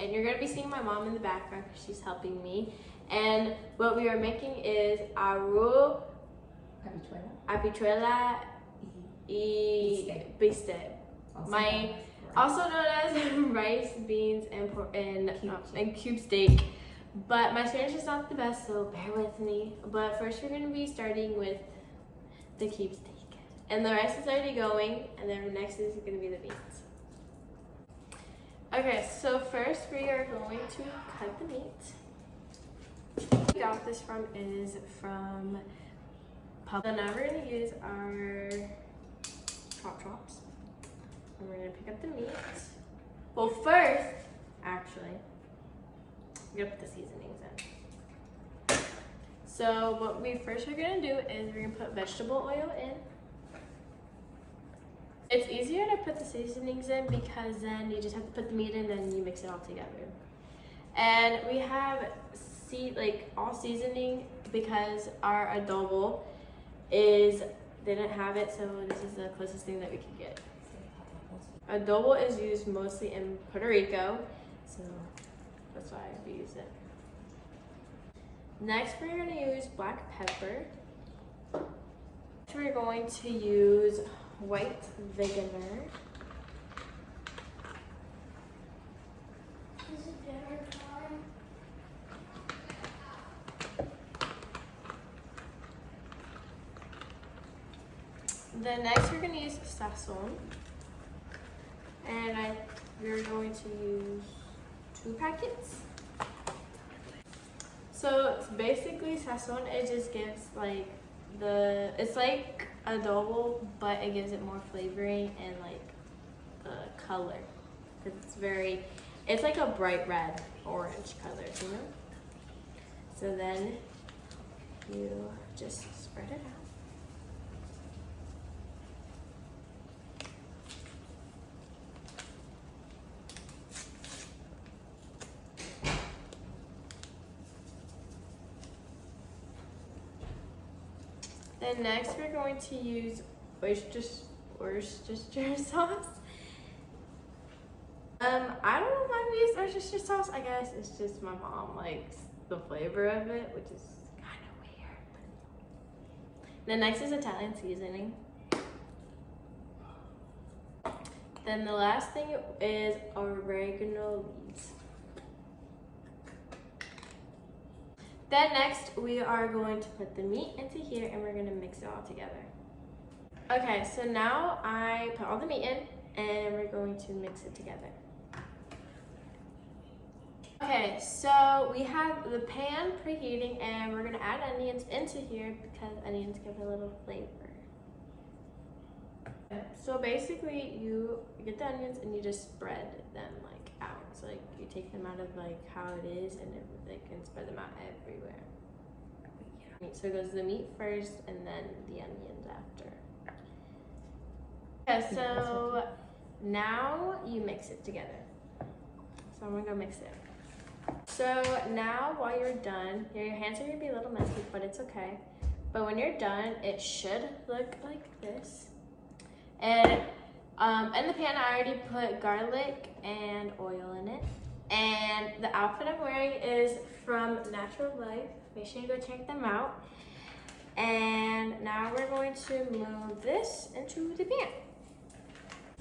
and you're gonna be seeing my mom in the background because she's helping me. And what we are making is arroz, habichuela y bistec. Also known as rice, beans, and cube steak. But my Spanish is not the best, so bear with me. But first we're going to be starting with the cube steak. And the rice is already going, and then next is going to be the beans. Okay, so first we are going to cut the meat. Where we got this from is from Publix. So now we're going to use our chops. And we're going to pick up the meat. Well, first, actually, we're gonna put the seasonings in. So what we first are gonna do is we're gonna put vegetable oil in. It's easier to put the seasonings in because then you just have to put the meat in and you mix it all together. And we have all seasoning because our adobo they didn't have it, so this is the closest thing that we could get. Adobo is used mostly in Puerto Rico, so that's why we use it. Next, we're going to use black pepper. Next, we're going to use white vinegar. Then next, we're going to use sazon. And we're going to use 2 packets. So it's basically sazon, it just gives it's like adobo, but it gives it more flavoring and the color. It's like a bright red, orange color, you know? So then you just spread it out. Then next we're going to use Worcestershire sauce. I don't know why we use Worcestershire sauce. I guess it's just my mom likes the flavor of it, which is kind of weird. Then next is Italian seasoning. Then the last thing is oregano leaves. Then next, we are going to put the meat into here and we're gonna mix it all together. Okay, so now I put all the meat in and we're going to mix it together. Okay, so we have the pan preheating and we're gonna add onions into here because onions give a little flavor. So basically you get the onions and you just spread them out. So you take them out of how it is and can spread them out everywhere. So it goes the meat first and then the onions after. Okay, so now you mix it together. So I'm gonna go mix it. So now while you're done, your hands are gonna be a little messy, but it's okay. But when you're done, it should look like this. And in the pan, I already put garlic and oil in it. And the outfit I'm wearing is from Natural Life. Make sure you go check them out. And now we're going to move this into the pan.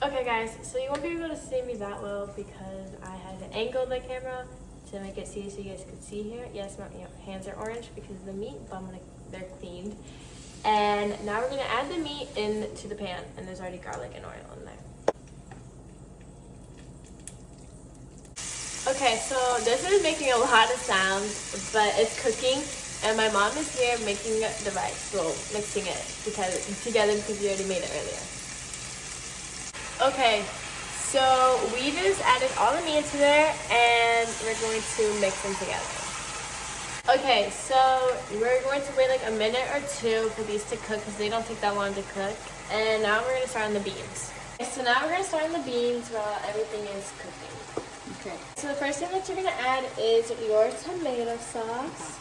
Okay guys, so you won't be able to see me that well because I had to angle the camera to make it see so you guys could see here. Yes, my hands are orange because of the meat, but they're cleaned. And now we're gonna add the meat into the pan, and there's already garlic and oil in there. Okay, so this is making a lot of sounds, but it's cooking, and my mom is here making the rice, well, mixing it together because we already made it earlier. Okay, so we just added all the meat into there, and we're going to mix them together. Okay, so we're going to wait a minute or two for these to cook because they don't take that long to cook. And now we're going to start on the beans. Okay, so now we're going to start on the beans while everything is cooking. Okay. So the first thing that you're going to add is your tomato sauce.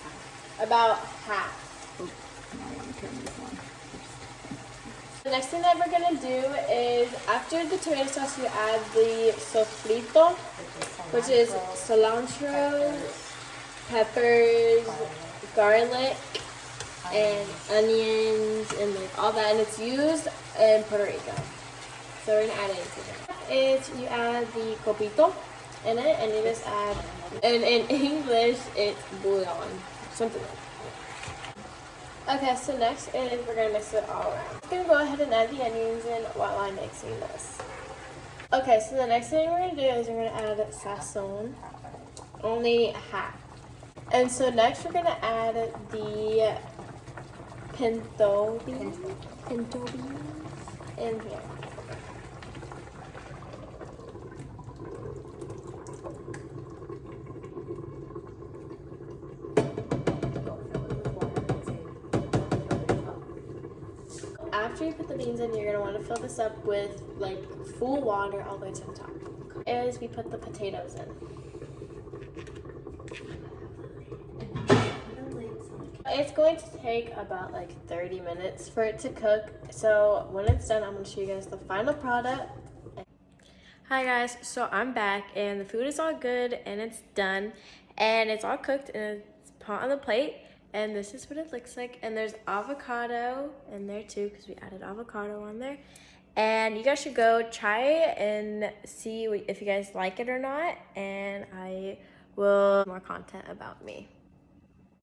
About half. Oh, I want to turn this on. The next thing that we're going to do is after the tomato sauce, you add the sofrito. which is cilantro, peppers, garlic, and onions, and like all that, and it's used in Puerto Rico. So we're gonna add it into it. You add the copito in it, and you just add, and in English it's bouillon, something like that. Okay, so next is we're gonna mix it all around. I'm gonna go ahead and add the onions in while I'm mixing this. Okay, so the next thing we're gonna do is we're gonna add sazon, only half. And so next we're gonna add the pinto beans in here. After you put the beans in, you're gonna want to fill this up with like full water all the way to the top. As we put the potatoes in. It's going to take about like 30 minutes for it to cook. So when it's done, I'm gonna show you guys the final product. Hi guys, so I'm back and the food is all good and it's done and it's all cooked and it's put on the plate. And this is what it looks like. And there's avocado in there too because we added avocado on there. And you guys should go try it and see if you guys like it or not. And I will more content about me.